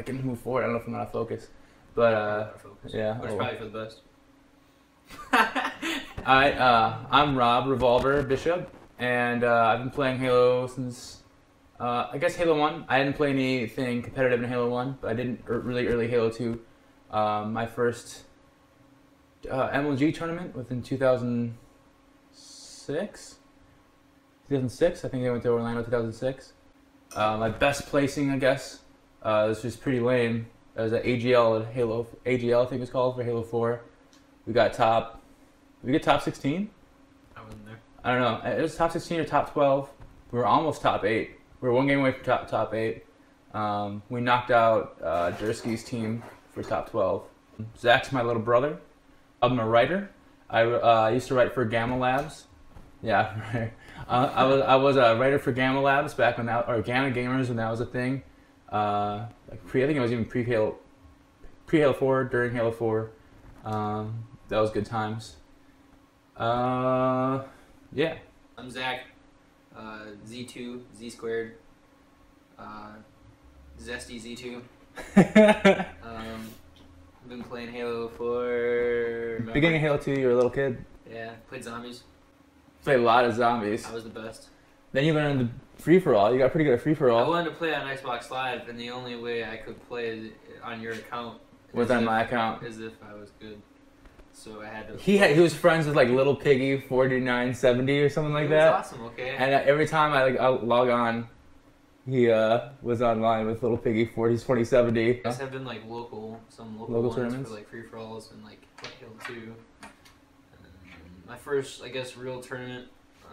can move forward. I don't know if I'm out of focus, but yeah. Which is probably for the best. I'm Rob Revolver Bishop, and I've been playing Halo since I guess Halo 1. I didn't play anything competitive in Halo 1, but I did really early Halo 2. My first MLG tournament was in 2006. 2006, I think I went to Orlando 2006. My best placing, I guess, this was pretty lame. It was at AGL at Halo, AGL I think it was called, for Halo 4. We got top 16? I wasn't there. I don't know. It was top 16 or top 12. We were almost top 8. We were one game away from top 8. We knocked out Jersky's team for top 12. Zach's my little brother. I'm a writer. I used to write for Gamma Labs. Yeah, I was a writer for Gamma Labs back when that, or Gamma Gamers when that was a thing. I think it was even pre-Halo 4, during Halo 4. That was good times. Yeah. I'm Zach. Z2, Z squared. Zesty Z2. I've been playing Halo for... Beginning of Halo 2, you were a little kid. Yeah, played zombies. Played a lot of zombies. I was the best. Then you learned the free-for-all. You got pretty good at free-for-all. I wanted to play on Xbox Live, and the only way I could play on your account was on my account. As if I was good. So I had to... He was friends with like Little Piggy 4970 or something like that. That's awesome, okay. And every time I log on, he was online with Little Piggy 2070. I guess have been like local ones tournaments for like free-for-alls and like Halo 2. My first, I guess, real tournament.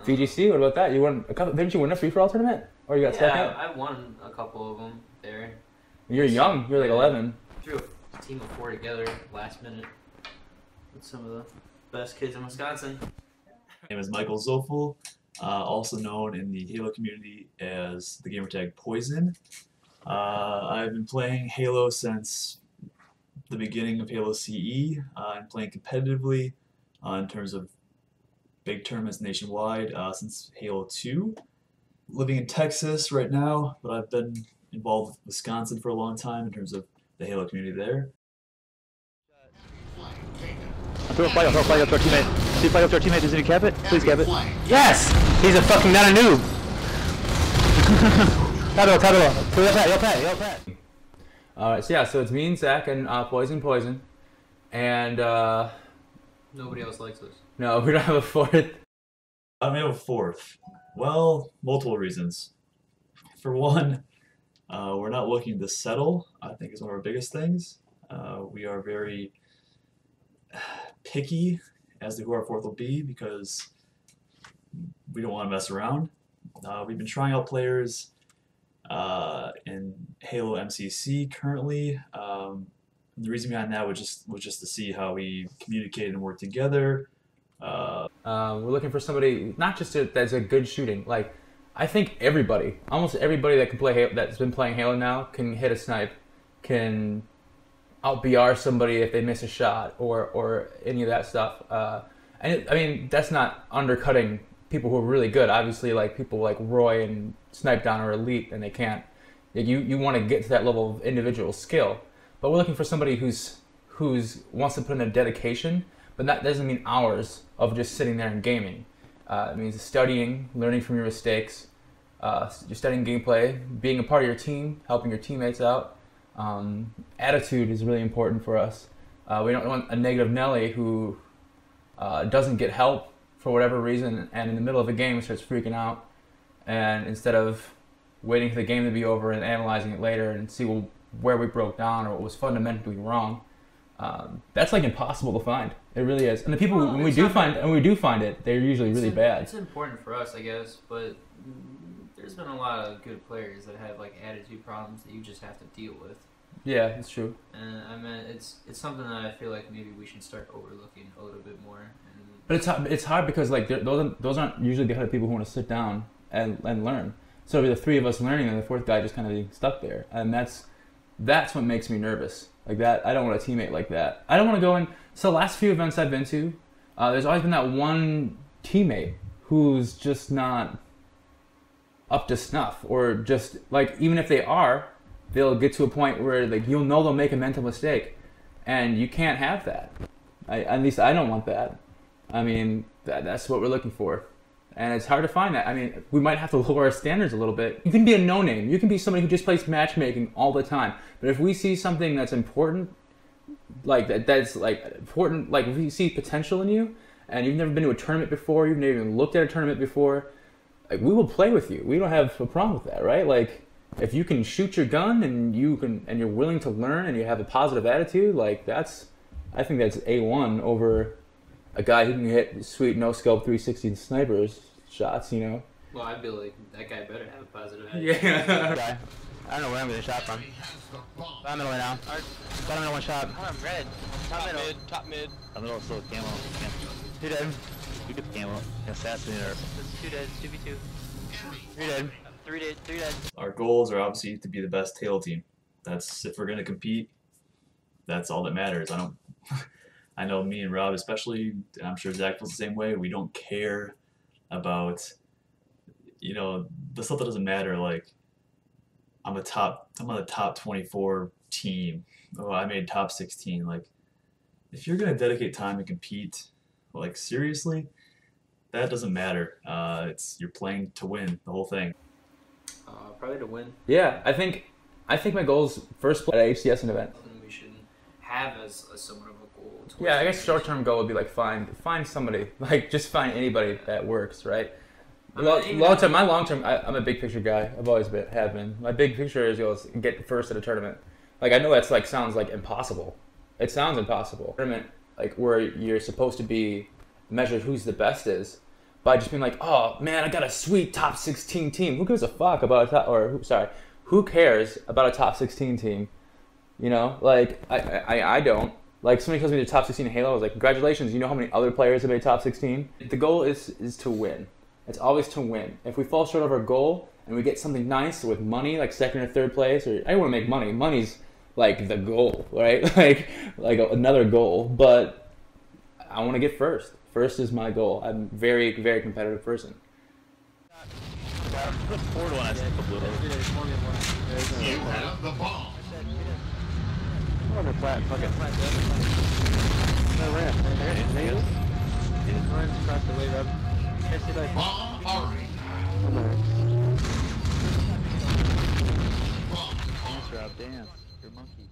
VGC, what about that? You won a couple. Didn't you win a free-for-all tournament? Or you got second? Yeah, I won a couple of them there. You're young. You're like 11. Threw a team of 4 together last minute with some of the best kids in Wisconsin. My name is Michael Zofel, also known in the Halo community as the gamertag Poison. I've been playing Halo since the beginning of Halo CE. I'm playing competitively in terms of big tournaments nationwide since Halo 2. Living in Texas right now, but I've been involved with Wisconsin for a long time in terms of the Halo community there. Throw a flag up to our teammate. See a flag up to our teammate, does he cap it? Please cap it. Yes! He's a fucking, not a noob! Tadua. Yo pat. Alright, so yeah, so it's me and Zach and Poison. And Nobody else likes us. no, we don't have a fourth. I may have a fourth. Well, multiple reasons. For one, we're not looking to settle, I think is one of our biggest things. We are very picky as to who our fourth will be because we don't want to mess around. We've been trying out players in Halo MCC currently. The reason behind that was just to see how we communicate and work together. We're looking for somebody not just that's a good shooting. Like, I think almost everybody that can play Halo, that's been playing Halo now, can hit a snipe, can out BR somebody if they miss a shot or any of that stuff. I mean, that's not undercutting people who are really good. Obviously, like people like Roy and Snipe Down are elite, and they can't. You want to get to that level of individual skill, but we're looking for somebody who's wants to put in a dedication. But that doesn't mean hours of just sitting there and gaming. It means studying, learning from your mistakes, you're studying gameplay, being a part of your team, helping your teammates out. Attitude is really important for us. We don't want a negative Nelly who doesn't get help for whatever reason and in the middle of a game starts freaking out. And instead of waiting for the game to be over and analyzing it later and see where we broke down or what was fundamentally wrong, that's like impossible to find. It really is. And the people when we do find it, they're usually really bad. It's important for us, I guess, but there's been a lot of good players that have like attitude problems that you just have to deal with. Yeah, it's true. And I mean, it's something that I feel like maybe we should start overlooking a little bit more. But it's hard because like those aren't usually the kind of people who want to sit down and learn. So it'll be the three of us learning and the fourth guy just kind of being stuck there, and that's what makes me nervous. Like that, I don't want a teammate like that. I don't want to go in. So the last few events I've been to, there's always been that one teammate who's just not up to snuff, or just like even if they are, they'll get to a point where like you'll know they'll make a mental mistake, and you can't have that. At least I don't want that. I mean, that's what we're looking for. And it's hard to find that. I mean, we might have to lower our standards a little bit. You can be a no-name. You can be somebody who just plays matchmaking all the time. But if we see something that's important, like that's like important, like if we see potential in you, and you've never been to a tournament before, you've never even looked at a tournament before, like we will play with you. We don't have a problem with that, right? Like if you can shoot your gun and you're willing to learn and you have a positive attitude, like I think that's A1 over a guy who can hit sweet no-scope 360 snipers shots, you know? Well, I feel like that guy better have a positive attitude. Yeah. I don't know where I'm getting shot from. Bottom middle right now. Bottom middle, one shot. I'm red. Top middle. Top mid. Top middle, still camo. Two dead. You get the camo. Assassinator. Two dead. 2v2. Three dead. Three dead. Our goals are obviously to be the best Halo team. That's if we're gonna compete. That's all that matters. I know me and Rob especially, and I'm sure Zach feels the same way. We don't care about, you know, the stuff that doesn't matter. Like I'm on the top 24 team. Oh, I made top 16. Like if you're gonna dedicate time and compete, like seriously, that doesn't matter. You're playing to win the whole thing. Probably to win. Yeah, I think my goal is first play at HCS event. Something we should have as somewhat of a goal. Yeah, I guess short-term goal would be like find somebody, like just find anybody that works, right? Long-term, I'm a big picture guy. I've always have been. My big picture is get first at a tournament. Like I know that's like sounds like impossible. It sounds impossible. Tournament like where you're supposed to be measured who's the best is by just being like, oh man, I got a sweet top 16 team. Who gives a fuck about who cares about a top 16 team? You know, like I don't. Like somebody tells me they're top 16 in Halo, I was like, congratulations, you know how many other players have made top 16? The goal is to win. It's always to win. If we fall short of our goal and we get something nice with money, like second or third place, or I don't want to make money. Money's like the goal, right? like another goal. But I want to get first. First is my goal. I'm a very, very competitive person. Put forward one. You have the bomb. Oh, the flat. Fuck it. No ramp. It just runs across the way, Rob. Can't see like. Bomb already. Dance, Rob, dance. You're a monkey.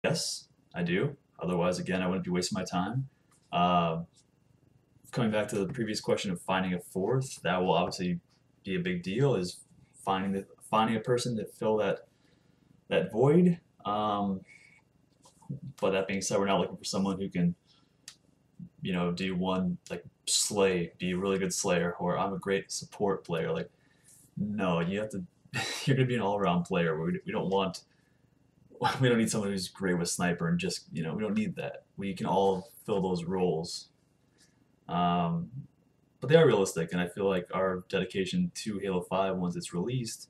Yes, I do. Otherwise, again, I wouldn't be wasting my time. Coming back to the previous question of finding a fourth, that will obviously be a big deal. Is finding a person to fill that void. But that being said, we're not looking for someone who can, you know, do one like slay, be a really good slayer, or I'm a great support player. Like, no, you have to. You're gonna be an all-around player. We don't need someone who's great with sniper and just, you know, we don't need that. We can all fill those roles. But they are realistic, and I feel like our dedication to Halo 5 once it's released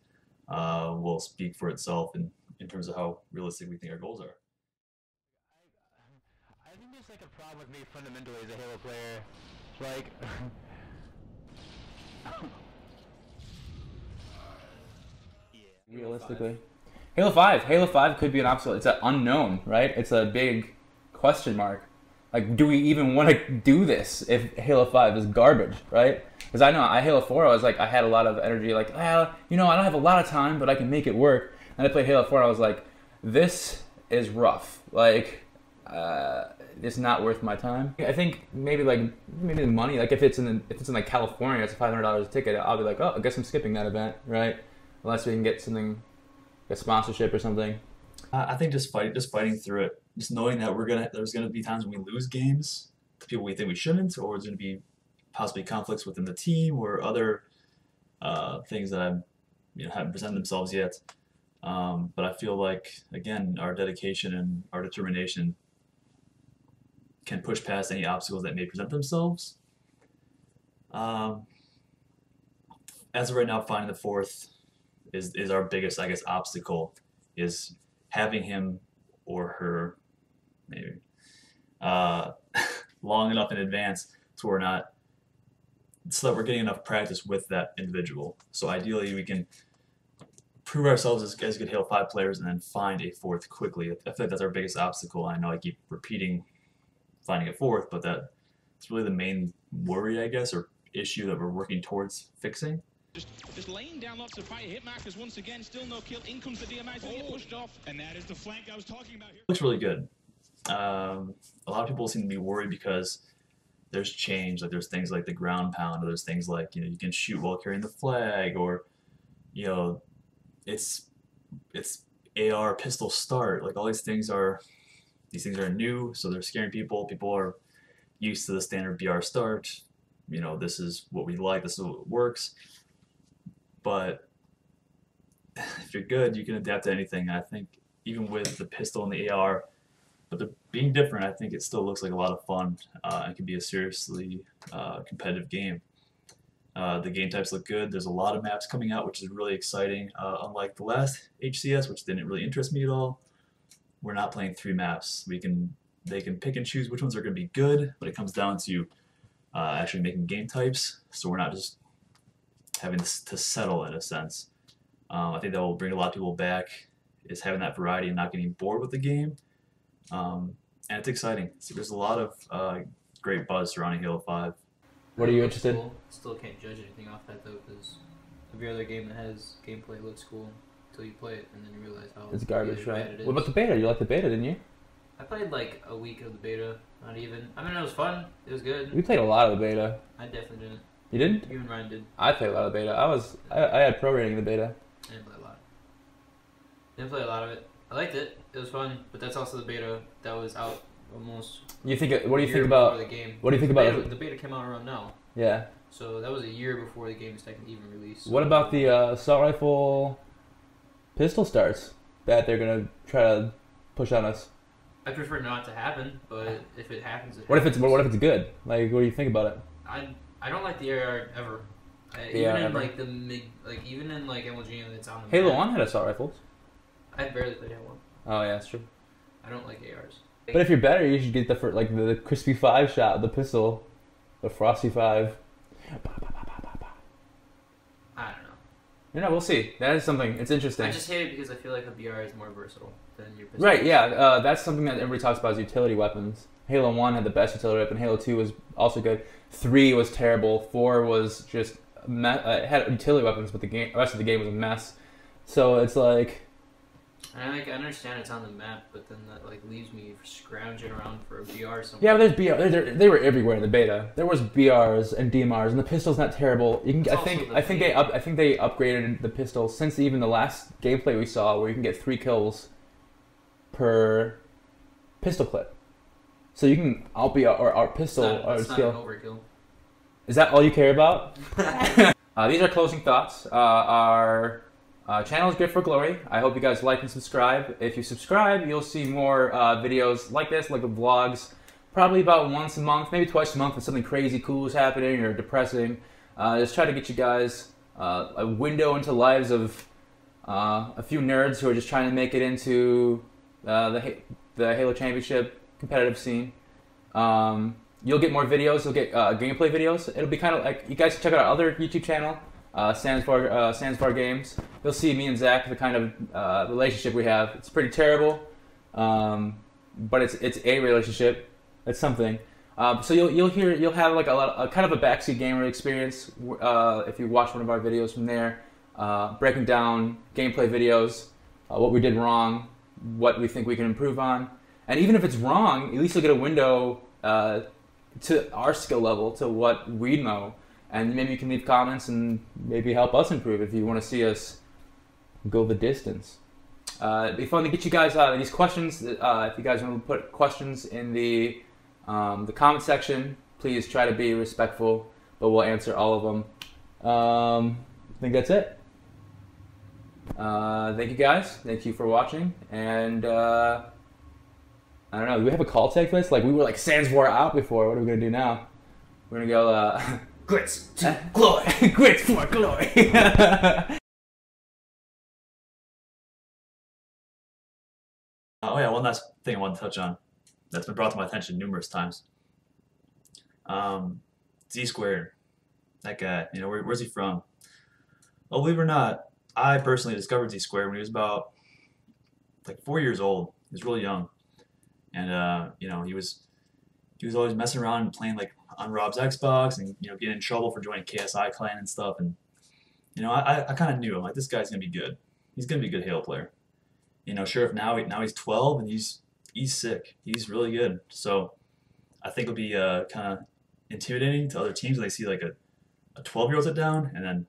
will speak for itself in terms of how realistic we think our goals are. I think there's like a problem with me fundamentally as a Halo player. Like, Realistically, Halo 5 could be an obstacle. It's an unknown, right? It's a big question mark. Like, do we even want to do this if Halo 5 is garbage, right? Because I know Halo 4, I had a lot of energy, like, you know, I don't have a lot of time, but I can make it work. And I played Halo 4, and I was like, this is rough. Like, it's not worth my time. I think maybe the money, like if it's in like California, it's $500 a ticket. I'll be like, oh, I guess I'm skipping that event, right? Unless we can get something, a sponsorship or something. I think just fighting through it, just knowing that there's gonna be times when we lose games to people we think we shouldn't, or there's gonna be possibly conflicts within the team or other things that haven't presented themselves yet. But I feel like, again, our dedication and our determination can push past any obstacles that may present themselves. As of right now, finding the fourth is our biggest, I guess, obstacle, is having him or her maybe long enough in advance so that we're getting enough practice with that individual. So ideally we can prove ourselves as good Halo 5 players and then find a fourth quickly. I feel like that's our biggest obstacle. I know I keep repeating finding a fourth, but that's really the main worry, I guess, or issue that we're working towards fixing. Just laying down lots of fire. Hit markers once again, still no kill. In comes the DMI, going to get pushed off. And that is the flank I was talking about here. Looks really good. A lot of people seem to be worried because there's change. Like there's things like the ground pound, or there's things like, you know, you can shoot while carrying the flag, or, you know, it's AR pistol start. Like all these things are new, so they're scaring people. People are used to the standard BR start. You know, this is what we like, this is what works. But if you're good, you can adapt to anything. And I think even with the pistol and the AR, but the being different, I think it still looks like a lot of fun and can be a seriously competitive game. The game types look good. There's a lot of maps coming out, which is really exciting. Unlike the last HCS, which didn't really interest me at all, we're not playing 3 maps. They can pick and choose which ones are going to be good, but it comes down to actually making game types. So we're not just having to settle in a sense. I think that will bring a lot of people back, is having that variety and not getting bored with the game. And it's exciting. So there's a lot of great buzz surrounding Halo 5. What are you interested? Cool. Still can't judge anything off that though, because every other game that has gameplay looks cool until you play it, and then you realize how It's garbage, really right? bad it is. What about the beta? You liked the beta, didn't you? I played like a week of the beta, not even. I mean, it was fun. It was good. We played a lot of the beta. I definitely didn't. You didn't? You and Ryan did. I played a lot of the beta. I had pro rating the beta. I didn't play a lot. Didn't play a lot of it. I liked it. It was fun, but that's also the beta that was out almost. You think? What do you a think year about? before the game? What do you think The about? beta, the beta came out around now, Yeah. so that was a year before the game is technically even released. What about the assault rifle pistol starts that they're gonna try to push on us? I prefer not to happen, but if it happens, it What if happens. it's good? Like, what do you think about it? I don't like the AR ever. The Even AR in ever? like the even in like MLG and it's on the Halo map, 1 had assault rifles. I barely played Halo 1. Oh yeah, that's true. I don't like ARs. But if you're better, you should get the crispy 5 shot, the pistol, the frosty 5. I don't know. You know, we'll see. That is something. It's interesting. I just hate it because I feel like a BR is more versatile than your pistol. Right, yeah. That's something that everybody talks about is utility weapons. Halo 1 had the best utility weapon. Halo 2 was also good. 3 was terrible. 4 was just had utility weapons, but the rest of the game was a mess. So it's like... And I understand it's on the map, but then that like leaves me scrounging around for a BR somewhere. Yeah, but there's BR. They were everywhere in the beta. There was BRs and DMRs, and the pistol's not terrible. You can. It's I think they upgraded the pistol since even the last gameplay we saw, where you can get 3 kills per pistol clip. So you can outBR or pistol or It's not skill. an overkill. Is that all you care about? These are closing thoughts. Our channel is Good for Glory. I hope you guys like and subscribe. If you subscribe, you'll see more videos like this, like the vlogs, probably about once a month, maybe twice a month if something crazy cool is happening or depressing. Just try to get you guys a window into lives of a few nerds who are just trying to make it into the Halo Championship competitive scene. You'll get more videos. You'll get gameplay videos. It'll be kind of like, you guys can check out our other YouTube channel, Zsquare Games. You'll see me and Zach, the kind of relationship we have. It's pretty terrible, but it's a relationship. It's something. So you'll have like a kind of a backseat gamer experience if you watch one of our videos from there, breaking down gameplay videos, what we did wrong, what we think we can improve on, and even if it's wrong, at least you'll get a window to our skill level, to what we know. And maybe you can leave comments and maybe help us improve if you want to see us go the distance. It'd be fun to get you guys these questions. If you guys want to put questions in the comment section, please try to be respectful, but we'll answer all of them. I think that's it. Thank you guys. Thank you for watching. And I don't know. Do we have a call to take this? Like, we were like Zsquare out before. What are we gonna do now? We're gonna go. Grits to glory. Grits for glory. Oh yeah, one last thing I want to touch on that's been brought to my attention numerous times. Zsquare, that guy, you know, where's he from? Well, believe it or not, I personally discovered Zsquare when he was about like 4 years old. He was really young, and you know, he was always messing around and playing like on Rob's Xbox, and you know, getting in trouble for joining KSI clan and stuff. And you know, I kind of knew him, like this guy's gonna be good. He's gonna be a good Halo player. You know, sure, if now he's 12 and he's sick. He's really good. So I think it'll be kind of intimidating to other teams when they see like a 12-year-old sit down and then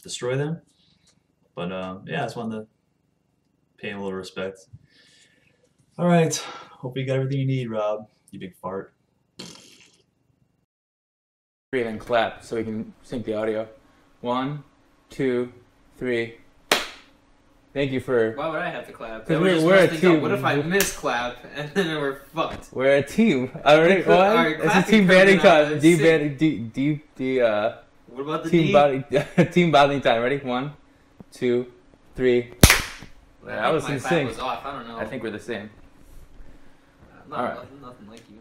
destroy them. But yeah, I just wanted to pay him a little respect. All right, hope you got everything you need, Rob. You big fart. Breathe and clap so we can sync the audio. 1, 2, 3. Thank you for. Why would I have to clap? Because Then just we're a supposed to go, team. What if I misclap and then we're fucked? We're a team. Alright, Our what? It's a clapping team banding comes out time. of Team sync. banding. What about the Team D? bonding. Team bonding time. Ready? 1, 2, 3. I I was think in my clap sync. was off. I don't know. I think we're the same. Not, Alright. nothing like you.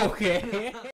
Okay.